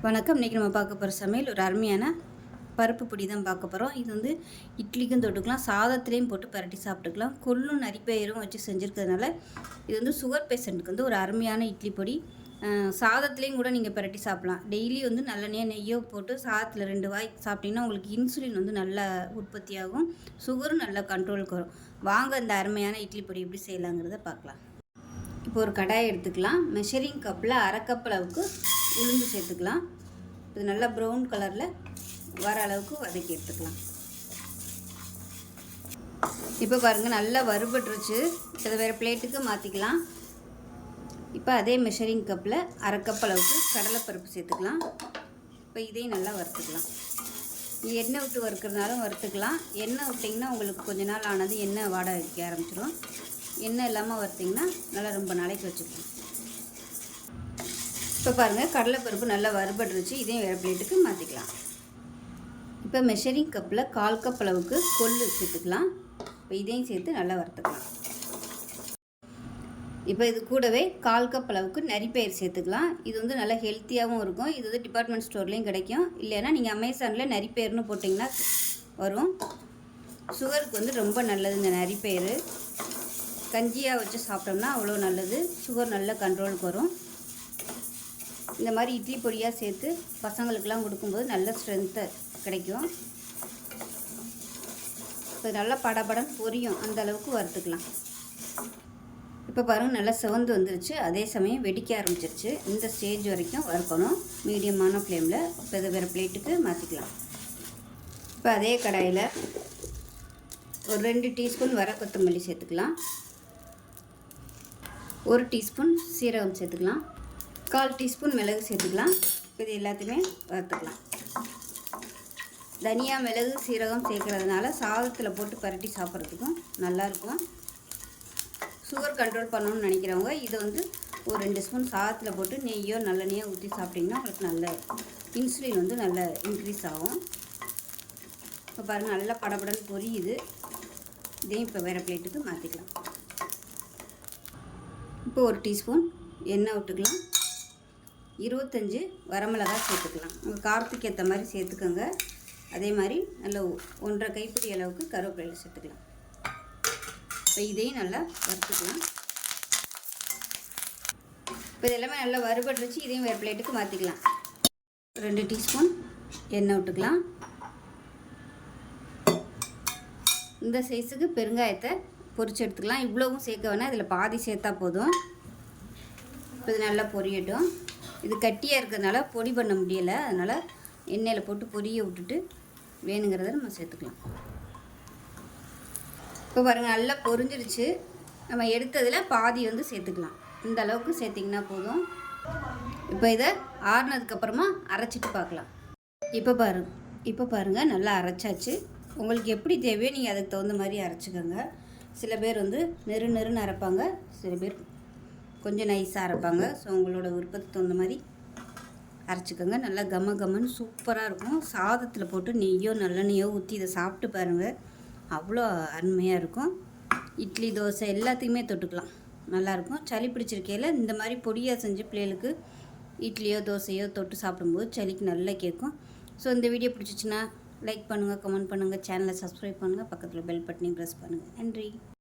வணக்கம். இன்றைக்கி நம்ம பார்க்க போகிற சமையல் ஒரு அருமையான பருப்பு பொடி தான் பார்க்க போகிறோம். இது வந்து இட்லிக்கும் தொட்டுக்கலாம், சாதத்துலேயும் போட்டு பரட்டி சாப்பிட்டுக்கலாம். கொள்ளும் நரிப்பயிரும் வச்சு செஞ்சுருக்கிறதுனால இது வந்து சுகர் பேஷண்ட்டுக்கு வந்து ஒரு அருமையான இட்லி பொடி. சாதத்துலேயும் கூட நீங்கள் பரட்டி சாப்பிட்லாம். டெய்லி வந்து நல்லெண்ணெயோ நெய்யோ போட்டு சாதத்தில் 2 வாய் சாப்பிட்டிங்கன்னா உங்களுக்கு இன்சுலின் வந்து நல்லா உற்பத்தி ஆகும், சுகரும் நல்லா கண்ட்ரோலுக்கு வரும். வாங்க இந்த அருமையான இட்லி பொடி எப்படி செய்யலாங்கிறத பார்க்கலாம். இப்போ ஒரு கடாயை எடுத்துக்கலாம். மெஷரிங் கப்பில் 1/2 கப் அளவுக்கு உளுந்து சேர்த்துக்கலாம். இது நல்லா ப்ரௌன் கலரில் வர அளவுக்கு வதக்கி எடுத்துக்கலாம். இப்போ பாருங்கள், நல்லா வறுபட்டுருச்சு. இதை வேறு பிளேட்டுக்கு மாற்றிக்கலாம். இப்போ அதே மெஷரிங் கப்பில் 1/2 கப் அளவுக்கு கடலைப்பருப்பு சேர்த்துக்கலாம். இப்போ இதையும் நல்லா வறுத்துக்கலாம். எண்ணெய் விட்டு வறுக்கிறதுனாலும் வறுத்துக்கலாம். எண்ணெய் விட்டிங்கன்னா உங்களுக்கு கொஞ்ச நாள் ஆனது எண்ணெய் வாடை வைக்க ஆரம்பிச்சிடும். எண்ணெய் இல்லாமல் வறுத்திங்கன்னா நல்லா ரொம்ப நாளைக்கு வச்சுக்கலாம். இப்போ பாருங்கள், கடலைப்பருப்பு நல்லா வறுபட்டுருச்சு. இதையும் வேறு பிளேட்டுக்கு மாற்றிக்கலாம். இப்போ மெஷரிங் கப்பில் 1/4 கப் அளவுக்கு கொள்ளு சேர்த்துக்கலாம். இப்போ இதையும் சேர்த்து நல்லா வறுத்துக்கலாம். இப்போ இது கூடவே 1/4 கப் அளவுக்கு நரிப்பயிர் சேர்த்துக்கலாம். இது வந்து நல்லா ஹெல்த்தியாகவும் இருக்கும். இது வந்து டிபார்ட்மெண்ட் ஸ்டோர்லேயும் கிடைக்கும். இல்லைன்னா நீங்கள் அமேசானில் நரிப்பயிர்னு போட்டிங்கன்னா வரும். சுகருக்கு வந்து ரொம்ப நல்லது இந்த நரிப்பயிர். கஞ்சியாக வச்சு சாப்பிட்டோம்னா அவ்வளோ நல்லது. சுகர் நல்ல கண்ட்ரோலுக்கு வரும். இந்த மாதிரி இட்லி பொடியாக சேர்த்து பசங்களுக்கெல்லாம் கொடுக்கும்போது நல்ல ஸ்ட்ரென்த்து கிடைக்கும். இப்போ நல்லா படபடம் பொரியும், அந்த அளவுக்கு வறுத்துக்கலாம். இப்போ பாருங்கள், நல்லா சிவந்து வந்துருச்சு. அதே சமயம் வெடிக்க ஆரம்பிச்சிருச்சு. இந்த ஸ்டேஜ் வரைக்கும் வறுக்கணும், மீடியமான ஃப்ளேமில். இப்போ இதை வேறு பிளேட்டுக்கு மாற்றிக்கலாம். இப்போ அதே கடாயில் ஒரு 2 டீஸ்பூன் வர கொத்தமல்லி சேர்த்துக்கலாம். 1 டீஸ்பூன் சீரகம் சேர்த்துக்கலாம். 1/4 டீஸ்பூன் மிளகு சேர்த்துக்கலாம். இது எல்லாத்தையுமே வறுத்துக்கலாம். தனியா, மிளகு, சீரகம் சேர்க்குறதுனால சாதத்தில் போட்டு பரட்டி சாப்பிட்றதுக்கும் நல்லாயிருக்கும். சுகர் கண்ட்ரோல் பண்ணணும்னு நினைக்கிறவங்க இதை வந்து ஒரு 2 ஸ்பூன் சாதத்தில் போட்டு நெய்யோ நல்லெண்ணெயோ ஊற்றி சாப்பிட்டிங்கன்னா உங்களுக்கு நல்ல இன்சுலின் வந்து நல்ல இன்க்ரீஸ் ஆகும். இப்போ பாருங்கள், நல்லா படபடன்னு பொரியுது. இதையும் இப்போ வேறு பிளேட்டுக்கு மாற்றிக்கலாம். இப்போ 1 டீஸ்பூன் எண்ணெய் விட்டுக்கலாம். 25 வரமிளகாய் சேர்த்துக்கலாம். உங்கள் காரத்துக்கு ஏற்ற மாதிரி சேர்த்துக்கோங்க. அதே மாதிரி நல்ல 1/2 கைப்பிடி அளவுக்கு கருவேப்பிலை சேர்த்துக்கலாம். இப்போ இதையும் நல்லா வறுத்துக்கலாம். இப்போ இதெல்லாமே நல்லா வறுபட்டுருச்சு. இதையும் வேறு பிளேட்டுக்கு மாற்றிக்கலாம். 2 டீஸ்பூன் எண்ணெய் விட்டுக்கலாம். இந்த சைஸுக்கு பெருங்காயத்தை பொரிச்சு எடுத்துக்கலாம். இவ்வளவும் சேர்க்க வேணால், இதில் பாதி சேர்த்தா போதும். இப்போ இது நல்லா பொரியட்டும். இது கட்டியாக இருக்கிறதுனால பொடி பண்ண முடியலை, அதனால் எண்ணெயில் போட்டு பொரிய விட்டுட்டு வேணுங்கிறத நம்ம சேர்த்துக்கலாம். இப்போ பாருங்கள், நல்லா பொரிஞ்சிருச்சு. நம்ம எடுத்ததில் பாதி வந்து சேர்த்துக்கலாம். இந்த அளவுக்கு சேர்த்திங்கன்னா போதும். இப்போ இதை ஆறுனதுக்கப்புறமா அரைச்சிட்டு பார்க்கலாம். இப்போ பாருங்கள், நல்லா அரைச்சாச்சு. உங்களுக்கு எப்படி தேவையோ நீங்கள் அதுக்கு தகுந்த மாதிரி அரைச்சிக்கோங்க. சில பேர் வந்து நெருன்னு அரைப்பாங்க, சில பேர் கொஞ்சம் நைஸாக அரைப்பாங்க. ஸோ உங்களோட விருப்பத்துக்கு தகுந்த மாதிரி அரைச்சிக்கோங்க. நல்லா கம்மன்னு சூப்பராக இருக்கும். சாதத்தில் போட்டு நெய்யோ நல்லெண்ணெய்யோ ஊற்றி இதை சாப்பிட்டு பாருங்கள், அவ்வளோ அருமையாக இருக்கும். இட்லி, தோசை எல்லாத்துக்குமே தொட்டுக்கலாம், நல்லாயிருக்கும். சளி பிடிச்சிருக்கையில் இந்த மாதிரி பொடியாக செஞ்சு பிள்ளைகளுக்கு இட்லியோ தோசையோ தொட்டு சாப்பிடும்போது சளிக்கு நல்லா கேட்கும். ஸோ இந்த வீடியோ பிடிச்சிச்சின்னா லைக் பண்ணுங்கள், கமெண்ட் பண்ணுங்கள், சேனலை சப்ஸ்கிரைப் பண்ணுங்கள், பக்கத்தில் பெல் பட்டனையும் ப்ரெஸ் பண்ணுங்கள். நன்றி.